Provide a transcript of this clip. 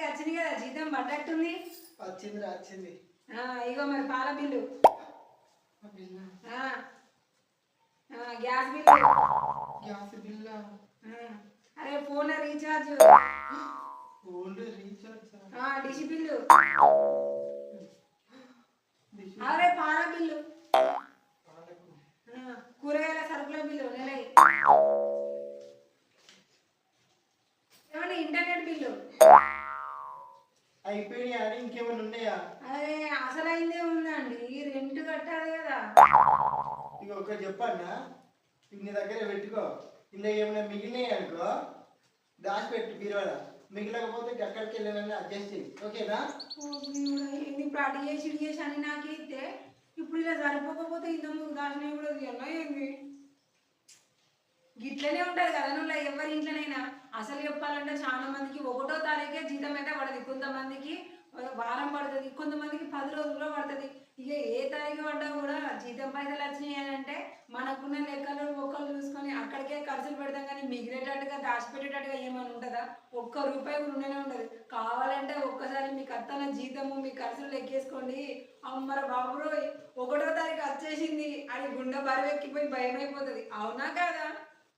తారీఖు వచ్చింది కదా, జీతం పడ్డట్టుంది. వచ్చింది. ఇగో మరి పాల బిల్లు, గ్యాస్ బిల్లు, అరే ఫోన్ రీఛార్జ్, డిష్ బిల్లు, అరే పాల బిల్లు, కూరగాయల సరుకుల బిల్లు నెల, ఏమండి ఇంటర్నెట్ బిల్లు అయిపోయినాయి అని ఇంకేమైనా ఉన్నాయా? అదే అసలైందే ఉందండి, రెంట్ కట్టాలి కదా. ఇక ఒకటి చెప్పన్నా, నీ దగ్గర పెట్టుకో. ఇలా ఏమైనా మిగిలినాయి అనుకో దాచిపెట్టు బీరువాల, మిగిలకపోతే అక్కడికి వెళ్ళాలని అడ్జస్ట్ చేయి, ఓకేనా? ఇప్పుడు అటు చేసి ఇటు చేసి అని నాకు ఇస్తే ఇప్పుడు ఇలా సరిపోకపోతే ఇంతకుముందు దాచినవి కూడా తీయాలా ఏంది? గిట్లనే ఉంటుంది కదా నువ్వు ఎవరి ఇంట్లోనైనా. అసలు చెప్పాలంటే చాలా మందికి 1వ తారీఖే జీతం అయితే పడుతుంది, కొంతమందికి వారం పడుతుంది, కొంతమందికి 10 రోజుల్లో పడుతుంది. ఇక ఏ తారీఖు పడ్డా కూడా జీతం పైసలు వచ్చినాయి అని అంటే మనకున్న లెక్కలు ఒక్కరు చూసుకొని అక్కడికే ఖర్చులు పెడతాం, కానీ మిగిలేటట్టుగా దాచిపెట్టేటట్టుగా ఏమైనా ఉంటుందా? ఒక్క రూపాయి కూడా ఉండనే ఉండదు. కావాలంటే ఒక్కసారి మీకు అత్తన జీతము మీ ఖర్చులు లెక్కేసుకోండి. అమ్మర బాబురోయ్ 1వ తారీఖు వచ్చేసింది అని గుండె బరువెక్కిపోయి భయం అయిపోతుంది. అవునా కాదా?